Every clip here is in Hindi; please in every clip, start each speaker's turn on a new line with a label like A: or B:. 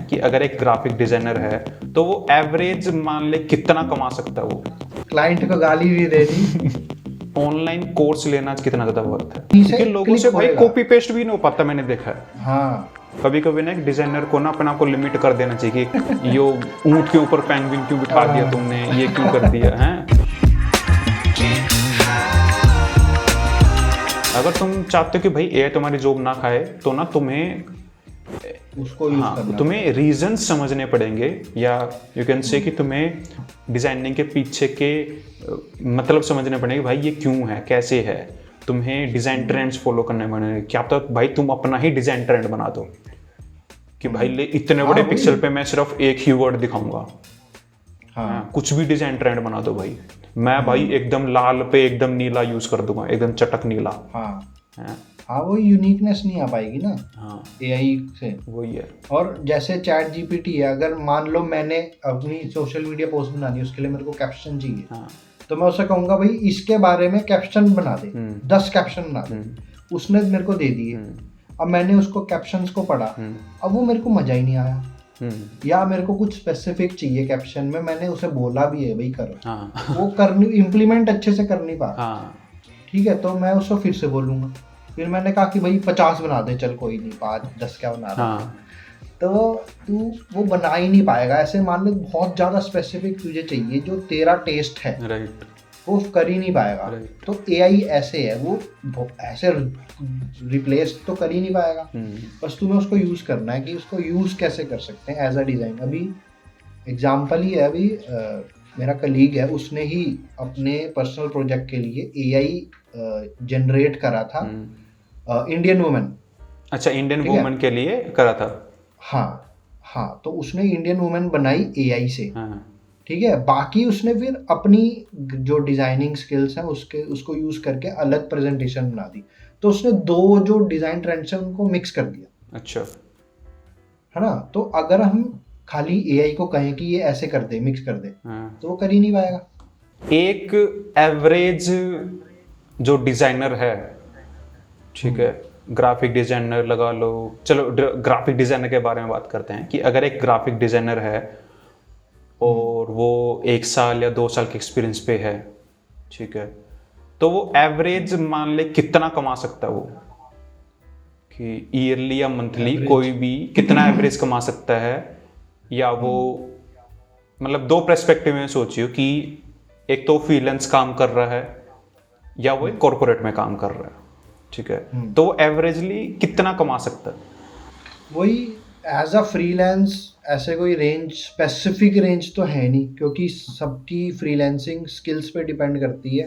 A: कि अगर एक ग्राफिक डिजाइनर है तो वो एवरेज मान ले कितना कमा सकता है वो,
B: क्लाइंट को गाली भी दे दी।
A: ऑनलाइन कोर्स लेना कितना ज्यादा वर्थ है,
B: इसे
A: क्योंकि लोगों
B: क्लिक
A: से भाई
B: होएगा।
A: कॉपी पेस्ट भी नहीं हो पाता, मैंने देखा है।
B: हाँ
A: कभी कभी ना एक डिजाइनर को ना अपने आप को लिमिट कर देना चाहिए कि यो ऊंट के ऊपर पेंगुइन क्यों बिठा दिया तुमने, ये क्यों कर दिया है। अगर तुम चाहते हो कि भाई एआई तुम्हारी जॉब ना खाए तो ना तुम्हें
B: उसको यूज करना,
A: तुम्हें रीजन समझने पड़ेंगे, या यू कैन से कि तुम्हें डिजाइनिंग के पीछे के मतलब समझने पड़ेंगे, भाई ये क्यों है, कैसे है। तुम्हें डिजाइन ट्रेंड्स फॉलो करने पड़ेंगे। क्या तो भाई तुम अपना ही डिजाइन ट्रेंड बना दो कि भाई ले इतने बड़े पिक्सल पे मैं सिर्फ एक ही वर्ड दिखाऊंगा।
B: हाँ
A: कुछ भी डिजाइन ट्रेंड बना दो भाई, मैं भाई एकदम लाल पे एकदम नीला यूज कर दूंगा, एकदम चटक नीला।
B: हाँ
A: हाँ,
B: हाँ, वो यूनिकनेस नहीं आ पाएगी ना
A: हाँ
B: एआई से।
A: वही है।
B: और जैसे चैट जीपीटी है, अगर मान लो मैंने अपनी सोशल मीडिया पोस्ट बनानी है, उसके लिए मेरे को कैप्शन चाहिए,
A: हाँ
B: तो मैं उसे कहूंगा भाई इसके बारे में कैप्शन बना दे, 10 कैप्शन बना दे। उसने मेरे को दे दिए, अब मैंने उसको कैप्शंस को पढ़ा, अब वो मेरे को मजा ही नहीं आया, या मेरे को कुछ स्पेसिफिक चाहिए कैप्शन में, मैंने उसे बोला भी है भाई करो,
A: हाँ
B: वो करनी इम्प्लीमेंट अच्छे से कर नहीं पा रहा।
A: हाँ
B: ठीक है, तो मैं उसको फिर से बोलूंगा, फिर मैंने कहा कि भाई 50 बना दे, चल कोई नहीं, 5-10 क्या बना रहा।
A: हाँ
B: तो तू वो बना ही नहीं पाएगा। ऐसे मान ले बहुत ज़्यादा स्पेसिफिक तुझे चाहिए जो तेरा टेस्ट है,
A: राइट
B: वो कर ही नहीं पाएगा।
A: Right.
B: तो एआई ऐसे है, वो ऐसे रिप्लेस तो कर ही नहीं पाएगा। बस तुम्हें उसको यूज़ करना है कि उसको यूज़ कैसे कर सकते हैं एज अ डिज़ाइन। अभी एग्जाम्पल ही है, अभी मेरा कलीग है, उसने ही अपने पर्सनल प्रोजेक्ट के लिए एआई जनरेट करा था इंडियन वुमेन।
A: अच्छा, इंडियन
B: ठीक है।
A: वुमन के लिए करा था।
B: हाँ हाँ, तो उसने इंडियन वुमेन बनाई एआई से।
A: हाँ
B: ठीक है, बाकी उसने फिर अपनी जो डिजाइनिंग स्किल्स हैं उसको यूज करके अलग प्रेजेंटेशन बना दी। तो उसने दो जो डिजाइन ट्रेंड्स हैं उनको मिक्स कर दिया,
A: अच्छा।
B: है ना। तो अगर हम खाली एआई को कहें कि ये ऐसे कर दे, मिक्स कर दे,
A: हाँ।
B: तो वो कर ही नहीं पाएगा।
A: एक एवरेज जो डिजाइनर है, ठीक है, ग्राफिक डिजाइनर लगा लो, चलो ग्राफिक डिजाइनर के बारे में बात करते हैं कि अगर एक ग्राफिक डिजाइनर है और वो 1 साल या 2 साल के एक्सपीरियंस पे है, ठीक है, तो वो एवरेज मान ले कितना कमा सकता है वो, कि ईयरली या मंथली कोई भी कितना एवरेज कमा सकता है। या वो मतलब दो पर्सपेक्टिव में सोचियो कि एक तो फ्रीलांस काम कर रहा है या वो एक कॉर्पोरेट में काम कर रहा है, ठीक है, तो वो एवरेजली कितना कमा सकता है।
B: वही एज अ फ्रीलांस ऐसे कोई रेंज, स्पेसिफिक रेंज तो है नहीं, क्योंकि सबकी फ्रीलांसिंग स्किल्स पे डिपेंड करती है,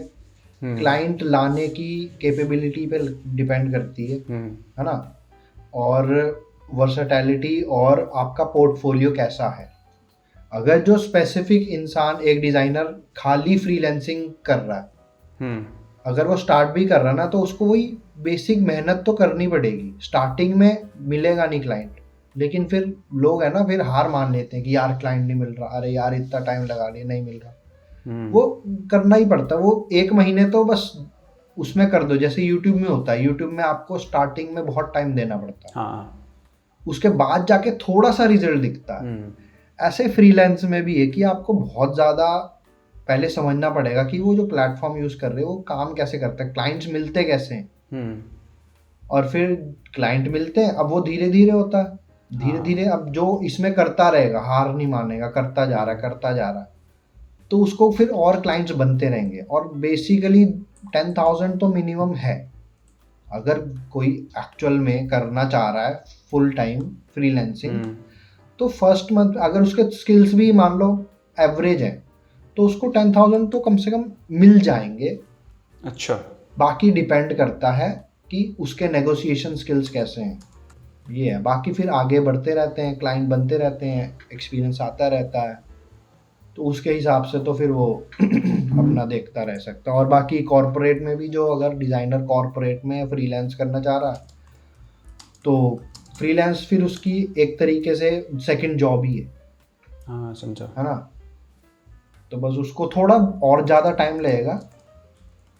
B: क्लाइंट लाने की कैपेबिलिटी पे डिपेंड करती है ना, और वर्सेटैलिटी और आपका पोर्टफोलियो कैसा है। अगर जो स्पेसिफिक इंसान, एक डिज़ाइनर खाली फ्रीलांसिंग कर रहा है, अगर वो स्टार्ट भी कर रहा है ना, तो उसको वही बेसिक मेहनत तो करनी पड़ेगी। स्टार्टिंग में मिलेगा नहीं क्लाइंट, लेकिन फिर लोग है ना, फिर हार मान लेते हैं कि यार क्लाइंट नहीं मिल रहा, अरे यार इतना टाइम लगा लिया नहीं मिल रहा। वो करना ही पड़ता है, वो 1 महीने तो बस उसमें कर दो, जैसे यूट्यूब में होता है। यूट्यूब में आपको स्टार्टिंग में बहुत टाइम देना पड़ता है,
A: हाँ।
B: उसके बाद जाके थोड़ा सा रिजल्ट दिखता है। ऐसे फ्रीलांस में भी है कि आपको बहुत ज़्यादा पहले समझना पड़ेगा कि वो जो प्लेटफॉर्म यूज़ कर रहे हो वो काम कैसे करता है, क्लाइंट्स मिलते कैसे हैं, और फिर क्लाइंट मिलते हैं, अब वो धीरे धीरे होता है, धीरे धीरे अब जो इसमें करता रहेगा, हार नहीं मानेगा, करता जा रहा है, तो उसको फिर और क्लाइंट्स बनते रहेंगे। और बेसिकली 10,000 तो मिनिमम है। अगर कोई एक्चुअल में करना चाह रहा है फुल टाइम फ्रीलांसिंग, तो फर्स्ट मंथ अगर उसके स्किल्स भी मान लो एवरेज है, तो उसको 10,000 तो कम से कम मिल जाएंगे।
A: अच्छा।
B: बाकी डिपेंड करता है कि उसके नेगोशिएशन स्किल्स कैसे हैं, ये है। बाकी फिर आगे बढ़ते रहते हैं, क्लाइंट बनते रहते हैं, एक्सपीरियंस आता रहता है, तो उसके हिसाब से तो फिर वो अपना देखता रह सकता है। और बाकी कॉर्पोरेट में भी, जो अगर डिज़ाइनर कॉर्पोरेट में फ्रीलांस करना चाह रहा है, तो फ्रीलांस फिर उसकी एक तरीके से सेकंड जॉब ही है।
A: हाँ, समझा।
B: है ना। तो बस उसको थोड़ा और ज़्यादा टाइम लगेगा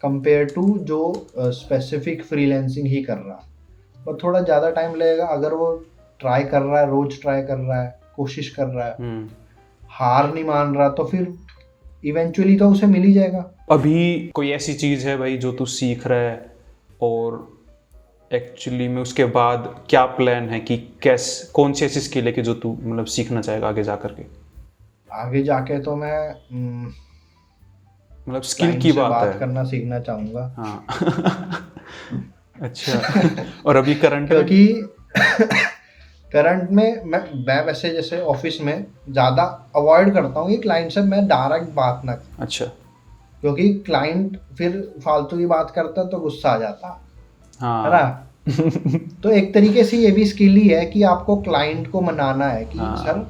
B: कंपेयर टू जो स्पेसिफिक फ्रीलांसिंग ही कर रहा है, पर थोड़ा ज़्यादा टाइम लगेगा। अगर वो ट्राई कर रहा है, रोज़ ट्राई कर रहा है, कोशिश कर रहा है, हार नहीं मान रहा, तो फिर इवेंचुअली तो उसे मिल ही जाएगा।
A: अभी कोई ऐसी चीज़ है भाई जो तू सीख रहा है और एक्चुअली में उसके बाद क्या प्लान है कि कौन सी ऐसी स्किल है कि जो तू मतलब सीखना चाहेगा आगे जा करके?
B: आगे जाके तो मैं
A: मतलब स्किल
B: client
A: की
B: से
A: बात है।
B: करना सीखना चाहूँगा।
A: हाँ अच्छा और अभी करंट में?
B: क्योंकि करंट में मैं वैसे जैसे ऑफिस में ज़्यादा अवॉइड करता हूँ कि क्लाइंट से मैं डायरेक्ट बात ना करूं।
A: अच्छा।
B: क्योंकि क्लाइंट फिर फालतू की बात करता है तो गुस्सा आ जाता है ना।
A: हाँ
B: तो एक तरीके से ये भी स्किल ही है कि आपको क्लाइंट को मनाना है कि
A: हाँ।
B: सर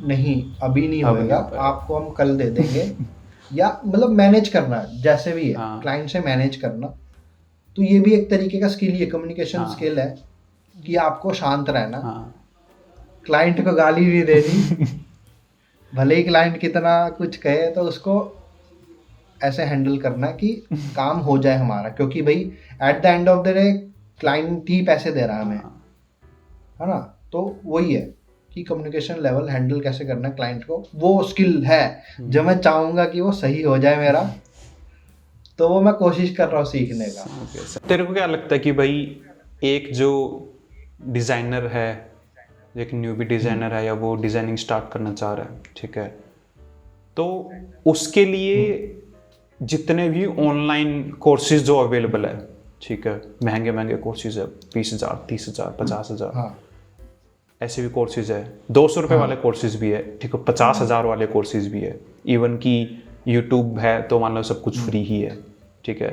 B: नहीं अभी नहीं
A: अब नहीं
B: होएगा,
A: हो पाएगा।
B: आपको हम कल दे देंगे या मतलब मैनेज करना है जैसे भी है,
A: हाँ।
B: क्लाइंट से मैनेज करना। तो ये भी एक तरीके का स्किल ही है, कम्युनिकेशन
A: हाँ।
B: स्किल है कि आपको शांत रहना,
A: हाँ
B: क्लाइंट को गाली नहीं देनी भले ही क्लाइंट कितना कुछ कहे तो उसको ऐसे हैंडल करना कि काम हो जाए हमारा, क्योंकि भाई at the end of the day client ही पैसे दे रहा है हमें,
A: हाँ।
B: है ना। तो वही है कि कम्युनिकेशन लेवल हैंडल कैसे करना है क्लाइंट को, वो स्किल है जो मैं चाहूँगा कि वो सही हो जाए मेरा, तो वो मैं कोशिश कर रहा हूँ सीखने का।
A: तेरे को क्या लगता है कि भाई एक जो डिज़ाइनर है, एक न्यूबी डिज़ाइनर है या वो डिज़ाइनिंग स्टार्ट करना चाह रहा है, ठीक है, तो उसके लिए जितने भी ऑनलाइन कोर्सेज जो अवेलेबल है, ठीक है, महंगे महंगे कोर्सेज है, 20,000 30,000 50,000
B: हाँ
A: ऐसे भी कोर्सेज है, 200 रुपये वाले कोर्सेज भी है, ठीक है, 50,000 वाले कोर्सेज भी है, इवन कि यूट्यूब है तो मान लो सब कुछ फ्री ही है, ठीक है।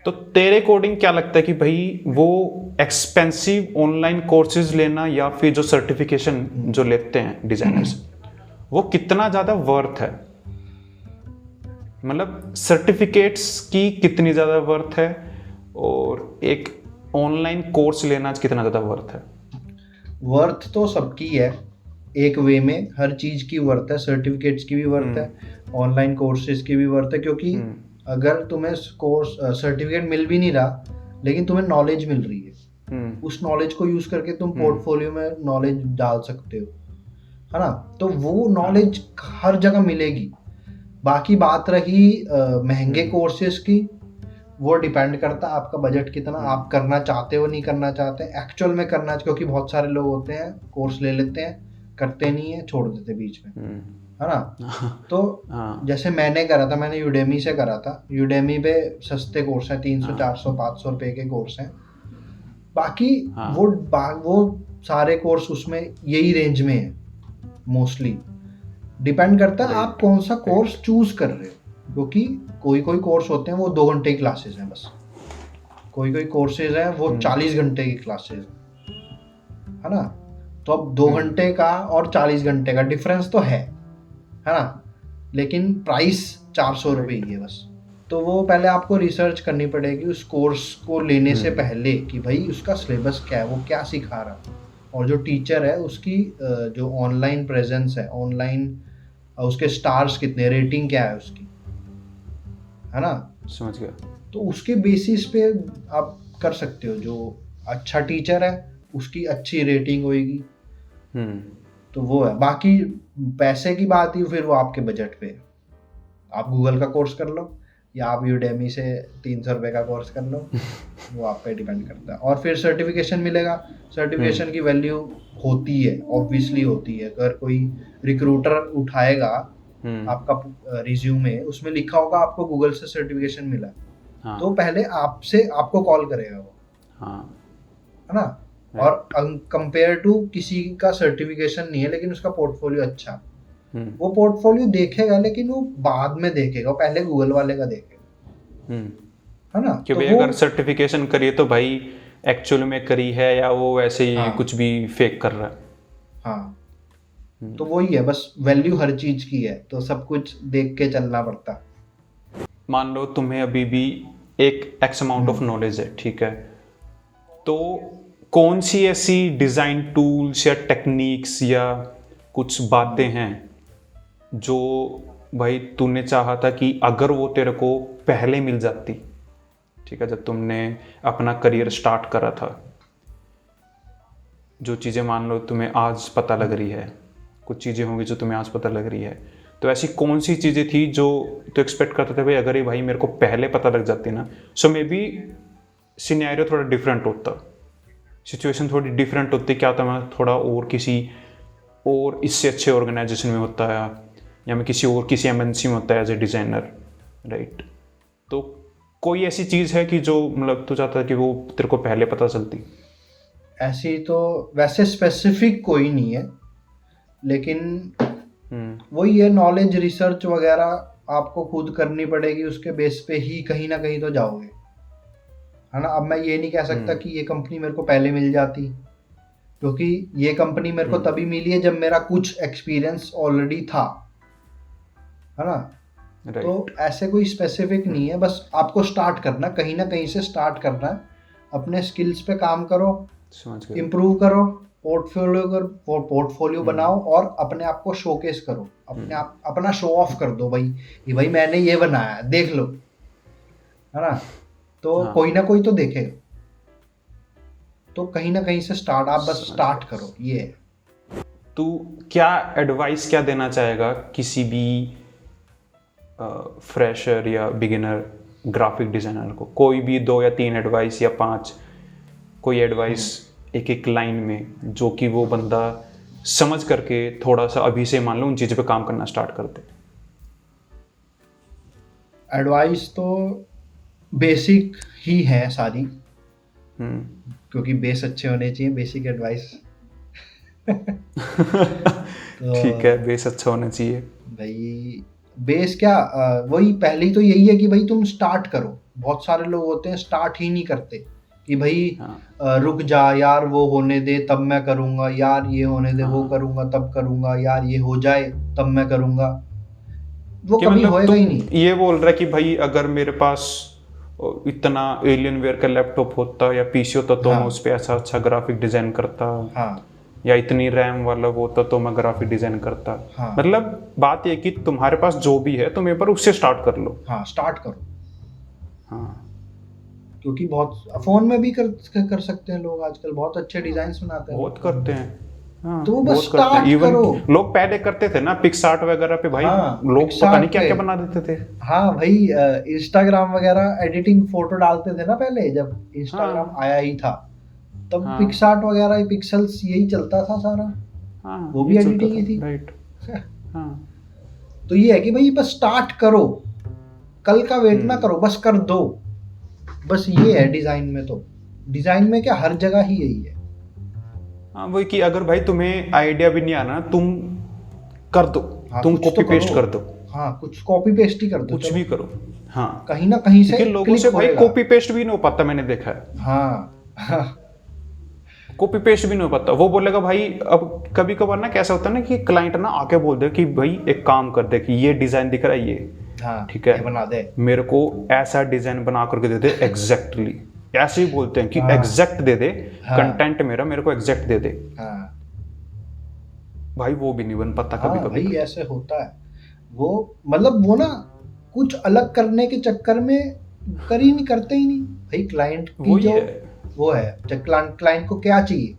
A: तो तेरे अकॉर्डिंग क्या लगता है कि भाई वो एक्सपेंसिव ऑनलाइन कोर्सेज लेना या फिर जो सर्टिफिकेशन जो लेते हैं डिजाइनर्स, वो कितना ज़्यादा वर्थ है? मतलब सर्टिफिकेट्स की कितनी ज़्यादा वर्थ है और एक ऑनलाइन कोर्स लेना कितना ज़्यादा वर्थ है?
B: वर्थ तो सबकी है, एक वे में हर चीज़ की वर्थ है, सर्टिफिकेट्स की भी वर्थ है, ऑनलाइन कोर्सेज की भी वर्थ है। क्योंकि अगर तुम्हें कोर्स सर्टिफिकेट मिल भी नहीं रहा लेकिन तुम्हें नॉलेज मिल रही है, उस नॉलेज को यूज़ करके तुम पोर्टफोलियो में नॉलेज डाल सकते हो, है ना। तो वो नॉलेज हर जगह मिलेगी। बाकी बात रही महंगे कोर्सेज की, वो डिपेंड करता है आपका बजट कितना, आप करना चाहते हो नहीं करना चाहते एक्चुअल में करना, क्योंकि बहुत सारे लोग होते हैं कोर्स ले लेते हैं, करते नहीं है, छोड़ देते बीच में, है ना। तो जैसे मैंने करा था, मैंने यूडेमी से करा था। यूडेमी पे सस्ते कोर्स हैं, 300 400 500 रुपए के कोर्स हैं। बाकी वो सारे कोर्स उसमें यही रेंज में है। मोस्टली डिपेंड करता है आप कौन सा कोर्स चूज कर रहे हो, क्योंकि कोई कोई कोर्स होते हैं वो 2 घंटे की क्लासेस हैं बस, कोई कोई कोर्सेज हैं वो 40 घंटे की क्लासेज है ना। तो अब 2 घंटे का और 40 घंटे का डिफरेंस तो है ना, लेकिन प्राइस 400 रुपये ही है बस। तो वो पहले आपको रिसर्च करनी पड़ेगी उस कोर्स को लेने से पहले कि भाई उसका सिलेबस क्या है, वो क्या सिखा रहा है, और जो टीचर है उसकी जो ऑनलाइन प्रेजेंस है, ऑनलाइन उसके स्टार्स कितने, रेटिंग क्या है उसकी, है ना।
A: समझ गया।
B: तो उसके बेसिस पे आप कर सकते हो। जो अच्छा टीचर है उसकी अच्छी रेटिंग होएगी, तो वो है। बाकी पैसे की बात ही फिर वो आपके बजट पे है। आप गूगल का कोर्स कर लो या आप यूडेमी से 300 रुपये का कोर्स कर लो, वो आप पे डिपेंड करता है। और फिर सर्टिफिकेशन मिलेगा, सर्टिफिकेशन की वैल्यू होती है, ऑब्वियसली होती है। अगर कोई रिक्रूटर उठाएगा आपका रिज्यूमे, उसमें लिखा होगा आपको गूगल से सर्टिफिकेशन मिला, तो पहले आपको कॉल करेगा वो, है ना। और कंपेयर टू किसी का सर्टिफिकेशन नहीं है लेकिन उसका पोर्टफोलियो अच्छा, वो पोर्टफोलियो देखेगा लेकिन वो बाद में देखेगा, वो पहले गूगल वाले का देखेगा, है ना।
A: कि भाई अगर सर्टिफिकेशन करी तो भाई एक्चुअल में करी है या वो वैसे ही कुछ भी फेक कर रहा है।
B: हाँ, तो वही है, बस वैल्यू हर चीज की है, तो सब कुछ देख के चलना पड़ता।
A: मान लो तुम्हें अभी भी एक एक्स अमाउंट ऑफ नॉलेज है, ठीक है, तो कौन सी ऐसी डिज़ाइन टूल्स या टेक्निक्स या कुछ बातें हैं जो भाई तूने चाहा था कि अगर वो तेरे को पहले मिल जाती, ठीक है, जब तुमने अपना करियर स्टार्ट करा था, जो चीज़ें मान लो तुम्हें आज पता लग रही है, कुछ चीज़ें होंगी जो तुम्हें आज पता लग रही है, तो ऐसी कौन सी चीज़ें थी जो तो एक्सपेक्ट करते थे भाई अगर ये भाई मेरे को पहले पता लग जाती ना, सो मे बी सिनेरियो थोड़ा डिफरेंट होता, सिचुएशन थोड़ी डिफरेंट होती, क्या होता मैं थोड़ा और किसी और इससे अच्छे ऑर्गेनाइजेशन में होता है, या मैं किसी एमएनसी में होता है एज ए डिज़ाइनर, राइट। तो कोई ऐसी चीज़ है कि जो मतलब तू चाहता है कि वो तेरे को पहले पता चलती?
B: ऐसी तो वैसे स्पेसिफिक कोई नहीं है, लेकिन वही है, नॉलेज रिसर्च वगैरह आपको खुद करनी पड़ेगी, उसके बेस पे ही कहीं ना कहीं तो जाओगे, है ना। अब मैं ये नहीं कह सकता कि ये कंपनी मेरे को पहले मिल जाती, क्योंकि ये कंपनी मेरे को तभी मिली है जब मेरा कुछ एक्सपीरियंस ऑलरेडी था, है ना। तो ऐसे कोई स्पेसिफिक नहीं है, बस आपको स्टार्ट करना, कहीं ना कहीं से स्टार्ट करना है, अपने स्किल्स पे काम करो, इम्प्रूव करो, पोर्टफोलियो बनाओ और अपने आप को शोकेस करो, अपना शो ऑफ कर दो भाई, ये भाई मैंने ये बनाया है, देख लो, है ना। तो कोई ना कोई तो देखेगा, तो कहीं ना कहीं से स्टार्ट, आप बस स्टार्ट करो, ये है।
A: तू क्या एडवाइस क्या देना चाहेगा किसी भी फ्रेशर या बिगिनर ग्राफिक डिज़ाइनर को? कोई भी 2 या 3 एडवाइस या 5, कोई एडवाइस एक लाइन में, जो कि वो बंदा समझ करके थोड़ा सा अभी से मान लो उन चीज़ों पे काम करना स्टार्ट कर दे।
B: एडवाइस तो बेसिक ही है सारी, क्योंकि बेस अच्छे होने चाहिए, बेसिक एडवाइस।
A: तो ठीक है, बेस अच्छा होना चाहिए
B: भाई। बेस क्या, वही पहली तो यही है कि भाई तुम स्टार्ट करो। बहुत सारे लोग होते हैं स्टार्ट ही नहीं करते, कि भाई रुक जा यार, वो होने दे तब मैं करूँगा, यार ये होने दे, वो करूँगा तब करूँगा, यार ये हो जाए तब मैं करूँगा, वो कभी होएगा ही नहीं।
A: ये बोल रहा है कि भाई अगर मेरे पास इतना एलियनवेयर का लैपटॉप होता या पीसी होता तो मैं उस पर ऐसा अच्छा ग्राफिक डिजाइन करता, या इतनी रैम वाला वो होता तो मैं ग्राफिक डिजाइन करता। मतलब बात ये कि तुम्हारे पास जो भी है तुम एक बार उससे स्टार्ट कर लो।
B: स्टार्ट करो। क्योंकि बहुत फोन में भी कर सकते हैं लोग, आजकल बहुत अच्छे डिजाइन बनाते हैं,
A: बहुत करते हैं।
B: तो वो बस स्टार्ट करो।
A: लोग पहले करते थे ना पिक्सआर्ट वगैरह पे, भाई लोग पता नहीं क्या क्या बना देते थे।
B: भाई इंस्टाग्राम वगैरह एडिटिंग फोटो डालते थे ना पहले, जब इंस्टाग्राम आया ही था तब पिक्सआर्ट वगैरह पिक्सेल्स यही चलता था सारा, वो भी एडिटिंग ही थी, राइट। तो ये है कि भाई बस स्टार्ट करो, कल का वेट ना करो, बस कर दो, बस ये है डिजाइन में। तो डिजाइन में क्या, हर जगह ही यही है।
A: वही कि अगर भाई तुम्हें आइडिया भी नहीं आना, तुम कर दो, तुम कॉपी पेस्ट कर दो,
B: कुछ कॉपी पेस्ट ही कर दो,
A: कुछ भी करो।
B: कहीं ना कहीं से
A: लोगों से भाई कॉपी पेस्ट भी नहीं हो पाता, मैंने देखा है। कॉपी पेस्ट भी नहीं हो पाता। वो बोलेगा भाई, अब कभी कभार ना कैसा होता है ना कि क्लाइंट ना आके बोल दे कि भाई एक काम कर दे, कि ये डिजाइन दिख रहा है, ये ठीक है,
B: बना दे, मेरे
A: को ऐसा डिजाइन बना करके दे दे, एग्जैक्टली ऐसे ही बोलते हैं कि एग्जैक्ट दे दे, कंटेंट मेरे को एग्जैक्ट दे दे। भाई वो भी नहीं बन पाता कभी कभी।
B: भाई ऐसे होता है, वो मतलब वो ना कुछ अलग करने के चक्कर में करते ही नहीं। भाई क्लाइंट की जो वो है, जब क्लाइंट को क्या चाहिए,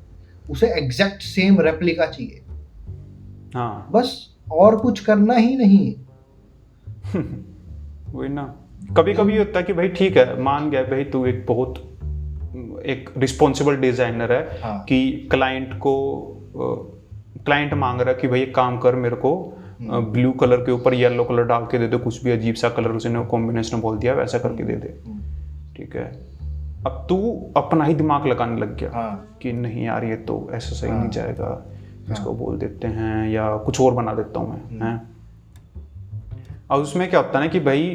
B: उसे एग्जैक्ट सेम रेप्लिका चाहिए, बस, और कुछ करना ही नहीं।
A: वही ना, कभी कभी होता है कि भाई ठीक है, मान गया भाई तू एक बहुत एक रिस्पॉन्सिबल डिजाइनर है, कि क्लाइंट मांग रहा है कि भाई एक काम कर, मेरे को ब्लू कलर के ऊपर येलो कलर डाल के दे दे, कुछ भी अजीब सा कलर उसने कॉम्बिनेशन बोल दिया, वैसा करके दे दे, ठीक है। अब तू अपना ही दिमाग लगाने लग गया कि नहीं यार ये तो ऐसा सही नहीं जाएगा, इसको बोल देते हैं या कुछ और बना देता हूँ मैं, हैं। और उसमें क्या होता है ना कि भाई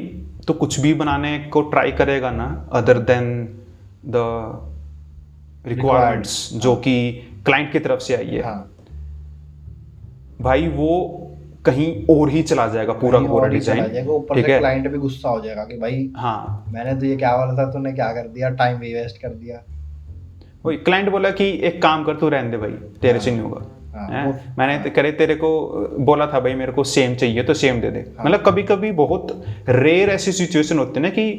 A: तो कुछ भी बनाने को ट्राई करेगा ना, अदर देन द रिक्वायरमेंट्स जो कि क्लाइंट की तरफ से आई है, भाई वो कहीं और ही चला जाएगा, पूरा डिजाइन,
B: ठीक है। क्लाइंट भी गुस्सा हो जाएगा कि भाई मैंने तो ये क्या बोला था, तूने क्या कर दिया, टाइम भी वेस्ट कर दिया।
A: वही क्लाइंट बोला कि एक काम कर, तू रहने दे भाई, तेरे से नहीं होगा, मैंने करे तेरे को बोला था भाई, मेरे को सेम चाहिए तो सेम दे दे। मतलब कभी कभी बहुत रेयर ऐसी सिचुएशन होती है ना कि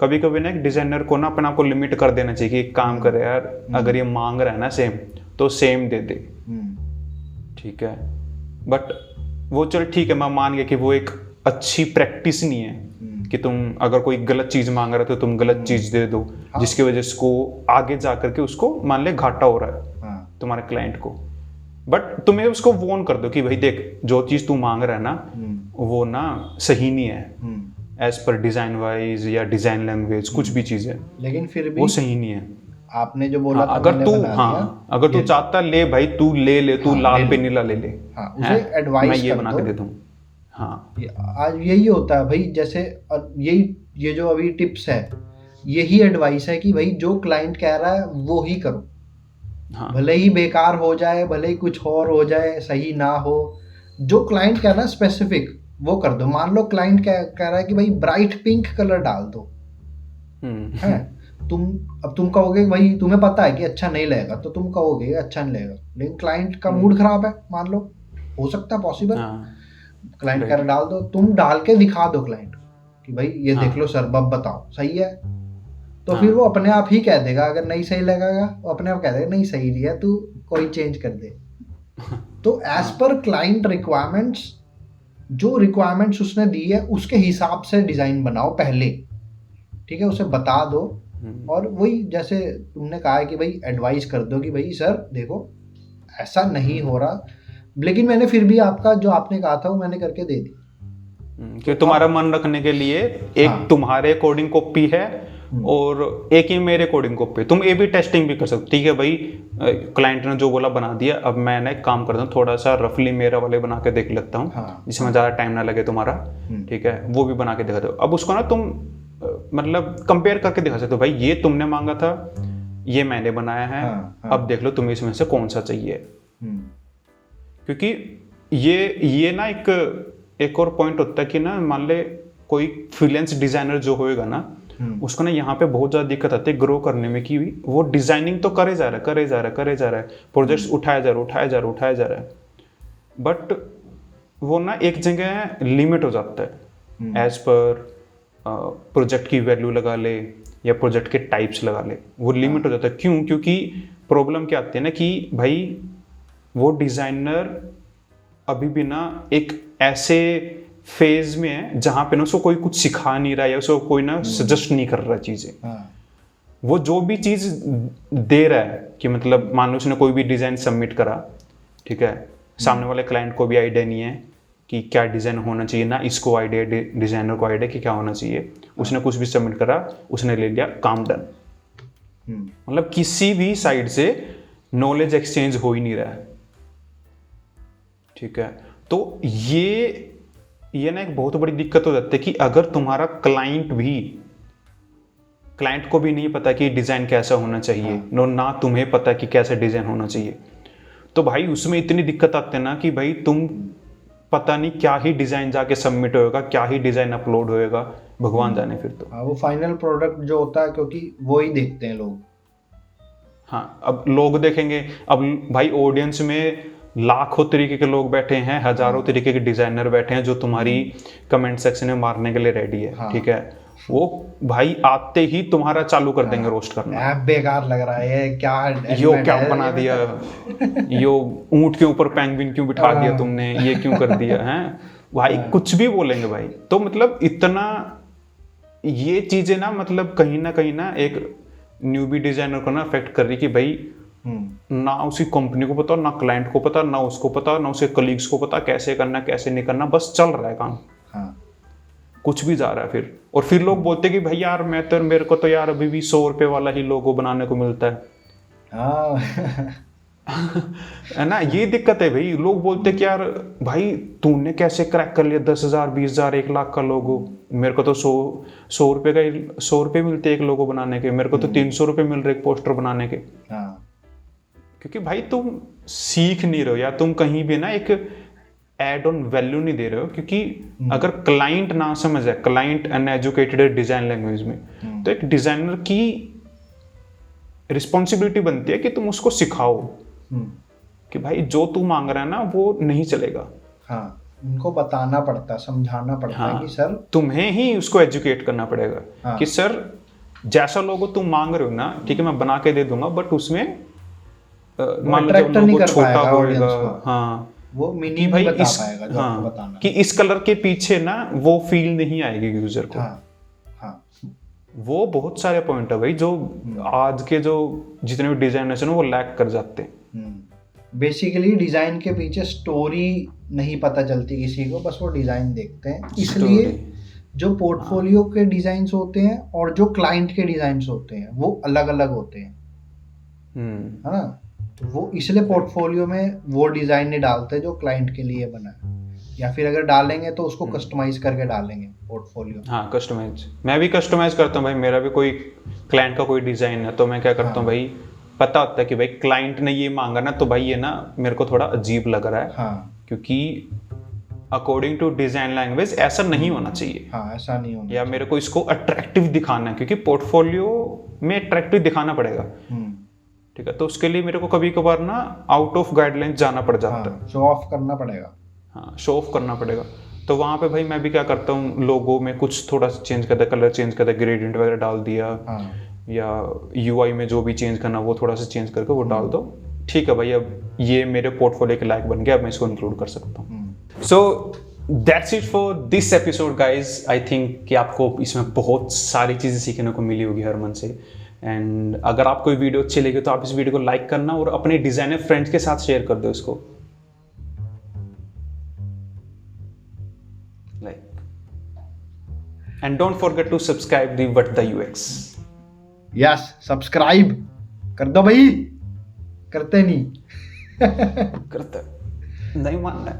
A: कभी कभी ना एक डिजाइनर को ना अपना को लिमिट कर देना चाहिए कि एक काम करे यार, अगर ये मांग रहा है ना सेम, तो सेम दे दे,
B: हम्म,
A: ठीक है। बट वो चल ठीक है, मैं मान गया कि वो एक अच्छी प्रैक्टिस नहीं है कि तुम अगर कोई गलत चीज़ मांग रहे हो तो तुम गलत चीज़ दे दो, जिसकी वजह से उसको आगे जा करके उसको मान ले घाटा हो रहा है
B: हाँ,
A: तुम्हारे क्लाइंट को। बट तुम्हें उसको वॉर्न कर दो कि भाई देख, जो चीज़ तू मांग रहा है ना वो ना सही नहीं है एज पर डिज़ाइन वाइज या डिज़ाइन लैंग्वेज, कुछ भी चीज़ है
B: लेकिन फिर भी
A: वो सही नहीं है।
B: आपने जो बोला था
A: अगर
B: मैंने
A: तू
B: बना दिया।
A: अगर तू चाहता ले भाई, तू ले तू
B: हाँ,
A: लाल
B: ले
A: पे
B: ले।
A: नीला ले ले,
B: हाँ, उसे
A: हैं?
B: एडवाइस
A: मैं ये
B: कर
A: बना
B: दो।
A: के दे दूँ। हाँ
B: आज यही होता है भाई, जैसे और ये जो अभी टिप्स है, यही एडवाइस है कि भाई जो क्लाइंट कह रहा है वो ही करो,
A: हाँ
B: भले ही बेकार हो जाए, भले ही कुछ और हो जाए, सही ना हो, जो क्लाइंट कह रहा है स्पेसिफिक वो कर दो। मान लो क्लाइंट कह रहा है कि भाई ब्राइट पिंक कलर डाल दो, है, तुम कहोगे भाई तुम्हें पता है कि अच्छा नहीं लगेगा, तो तुम कहोगे अच्छा नहीं लगेगा, लेकिन क्लाइंट का मूड खराब है, मान लो, हो सकता है पॉसिबल,
A: हाँ
B: क्लाइंट कह रहा डाल दो, तुम डाल के दिखा दो क्लाइंट कि भाई ये
A: हाँ।
B: देख लो सर, अब बताओ सही है, तो
A: हाँ।
B: फिर वो अपने आप ही कह देगा। अगर नहीं सही लगेगा वो अपने आप कह देगा नहीं सही नहीं है, तू कोई चेंज कर दे। तो एज पर क्लाइंट रिक्वायरमेंट्स, जो रिक्वायरमेंट्स उसने दी है उसके हिसाब से डिजाइन बनाओ पहले, ठीक है, उसे बता दो। और वही जैसे तुमने कहा है कि भाई एडवाइस कर दो कि भाई सर देखो ऐसा नहीं हो रहा, लेकिन मैंने फिर भी आपका जो आपने कहा था वो मैंने करके दे दी,
A: कि तुम्हारा मन रखने के लिए एक
B: हाँ।
A: तुम्हारे अकॉर्डिंग कॉपी है और एक ही मेरे अकॉर्डिंग कॉपी। तुम ए बी टेस्टिंग भी कर सकते हो, ठीक है भाई, क्लाइंट ने जो बोला बना दिया, अब मैंने एक काम करता हूँ, थोड़ा सा रफली मेरा वाले बना के देख लेता हूँ,
B: हाँ।
A: जिसमें ज़्यादा टाइम ना लगे तुम्हारा, ठीक है, वो भी बना के दिखा दो। अब उसको ना तुम मतलब कंपेयर करके दिखा सकते हो, भाई ये तुमने मांगा था, ये मैंने बनाया है,
B: हाँ।
A: अब देख लो तुम्हें इसमें से कौन सा चाहिए।
B: हम्म,
A: क्योंकि ये ना एक और पॉइंट होता है कि ना मान ले कोई फ्रीलांस डिजाइनर जो होएगा ना, उसको ना यहाँ पे बहुत ज़्यादा दिक्कत आती है ग्रो करने में, कि वो डिजाइनिंग तो करे जा रहा है, प्रोजेक्ट्स उठाया जा रहा है, बट वो ना एक जगह लिमिट हो जाता है एज पर प्रोजेक्ट की वैल्यू लगा ले या प्रोजेक्ट के टाइप्स लगा ले, वो लिमिट हो जाता है। क्यों? क्योंकि प्रॉब्लम क्या आती है ना कि भाई वो डिज़ाइनर अभी भी ना एक ऐसे फेज में है जहाँ पे ना उसको कोई कुछ सिखा नहीं रहा है या उसको कोई ना सजेस्ट नहीं कर रहा चीज़ें।
B: हाँ,
A: वो जो भी चीज़ दे रहा है कि मतलब मान लो उसने कोई भी डिज़ाइन सबमिट करा, ठीक है, सामने वाले क्लाइंट को भी आइडिया नहीं है कि क्या डिज़ाइन होना चाहिए, ना इसको आइडिया, डिज़ाइनर को आइडिया कि क्या होना चाहिए, उसने कुछ भी सबमिट करा, उसने ले लिया, काम डन। मतलब किसी भी साइड से नॉलेज एक्सचेंज हो ही नहीं रहा है, ठीक है। तो ये ना एक बहुत बड़ी दिक्कत हो जाती है कि अगर तुम्हारा क्लाइंट को भी नहीं पता कि डिज़ाइन कैसा होना चाहिए, ना तुम्हें पता कि कैसा डिज़ाइन होना चाहिए, तो भाई उसमें इतनी दिक्कत आती है ना कि भाई तुम पता नहीं क्या ही डिज़ाइन जाके सबमिट होएगा, क्या ही डिज़ाइन अपलोड होएगा, भगवान जाने फिर तो।
B: हाँ, वो फाइनल प्रोडक्ट जो होता है, क्योंकि वो ही देखते हैं लोग।
A: हाँ, अब लोग देखेंगे, अब भाई ऑडियंस में लाखों तरीके के लोग बैठे हैं, हजारों तरीके के डिजाइनर बैठे हैं जो तुम्हारी कमेंट सेक्शन में मारने के लिए रेडी है,
B: हाँ।
A: ठीक है, वो भाई आते ही तुम्हारा चालू कर देंगे रोस्ट करना।
B: ऐप बेकार लग रहा है, क्या
A: यो
B: element
A: क्या
B: है
A: बना
B: ये
A: दिया, यो ऊंट के ऊपर पेंगुइन क्यों बिठा दिया तुमने, ये क्यों कर दिया है भाई, कुछ भी बोलेंगे भाई। तो मतलब इतना ये चीजें ना मतलब कहीं ना एक न्यूबी डिजाइनर को ना अफेक्ट कर रही कि भाई ना उसी कंपनी को पता, ना क्लाइंट को पता, ना उसको पता, ना उसके कलीग्स को पता कैसे करना कैसे नहीं करना, बस चल रहा है काम।
B: हाँ,
A: कुछ भी जा रहा है फिर, और फिर लोग बोलते कि भाई यार मेरे को तो यार अभी भी 100 रुपए वाला ही लोगो बनाने को मिलता है।
B: हाँ।
A: है ना, ये दिक्कत है भाई। लोग बोलते कि यार भाई तूने कैसे क्रैक कर लिया 10,000 20,000 1 लाख का लोगो, मेरे को तो 100 रुपए का 100 रुपए मिलते एक लोगो बनाने के, मेरे को तो 300 रुपए मिल रहे एक पोस्टर बनाने के।
B: हाँ,
A: क्योंकि भाई तुम सीख नहीं रहे हो या तुम कहीं भी ना एक एड ऑन वैल्यू नहीं दे रहे हो। क्योंकि अगर क्लाइंट ना समझ है, क्लाइंट अनएजुकेटेड है डिजाइन लैंग्वेज में, तो एक डिजाइनर की रिस्पॉन्सिबिलिटी बनती है कि तुम उसको सिखाओ कि भाई जो तू मांग रहा है ना वो नहीं चलेगा।
B: हाँ, उनको बताना पड़ता है, समझाना पड़ता है कि सर
A: तुम्हें ही उसको एजुकेट करना पड़ेगा।
B: हाँ।
A: कि सर जैसा लोगो तुम मांग रहे हो ना, ठीक है मैं बना के दे दूंगा, बट उसमें मान लो
B: attract
A: जब
B: नहीं
A: लोगो
B: कर
A: छोटा
B: पाएगा
A: होएगा,
B: audience को।
A: हाँ
B: वो
A: कि
B: मीनिंग
A: भाई
B: नहीं बता
A: इस,
B: पाएगा जो आपको
A: हाँ
B: बताना
A: कि इस कलर के पीछे ना वो फील नहीं आएगी यूजर को।
B: हाँ हाँ
A: वो बहुत सारे पॉइंट है भाई जो आज के जो जितने भी डिजाइनर्स हैं वो लैक कर जाते हैं।
B: बेसिकली डिजाइन के पीछे स्टोरी नहीं पता चलती किसी को, बस वो डिजाइन देखते हैं। इसलिए जो पोर्टफोलियो के डिजाइन्स होते हैं और जो क्लाइंट के डिजाइन्स होते हैं वो अलग अलग होते हैं, है ना। वो इसलिए पोर्टफोलियो में वो डिजाइन नहीं डालते जो क्लाइंट के लिए बना है, या फिर अगर डालेंगे तो उसको कस्टमाइज करके डालेंगे पोर्टफोलियो।
A: हाँ कस्टमाइज, मैं भी कस्टमाइज करता हूँ भाई। मेरा भी कोई क्लाइंट का कोई डिजाइन है तो मैं क्या करता हूँ भाई, पता होता है कि भाई क्लाइंट ने ये मांगा ना, तो भाई ये ना मेरे को थोड़ा अजीब लग रहा है।
B: हाँ
A: क्योंकि अकॉर्डिंग टू डिजाइन लैंग्वेज ऐसा नहीं होना चाहिए।
B: हाँ ऐसा नहीं होना
A: या मेरे को इसको अट्रैक्टिव दिखाना है, क्योंकि पोर्टफोलियो में अट्रैक्टिव दिखाना पड़ेगा। ठीक है, तो उसके लिए मेरे को कभी कभार ना आउट ऑफ गाइडलाइन जाना पड़ जाता है,
B: शो ऑफ करना पड़ेगा।
A: हाँ शो ऑफ करना पड़ेगा। तो वहाँ पे भाई मैं भी क्या करता हूँ, लोगो में कुछ थोड़ा सा चेंज करता, कलर चेंज करता, ग्रेडियंट वगैरह डाल दिया, या यूआई में जो भी चेंज करना वो थोड़ा सा चेंज करके वो डाल दो। ठीक है भाई, अब ये मेरे पोर्टफोलियो के लायक बन गया, अब मैं इसको इंक्लूड कर सकता हूँ। So that's it for this episode guys. I think कि आपको इसमें बहुत सारी चीज़ें सीखने को मिली होगी हरमन से। एंड अगर आपको वीडियो अच्छी लगी तो आप इस वीडियो को लाइक करना और अपने डिजाइनर फ्रेंड्स के साथ शेयर कर दो इसको। Like and don't forget to subscribe the what the UX.
B: Yes, subscribe कर दो भाई। करते नहीं
A: करते नहीं मानना है।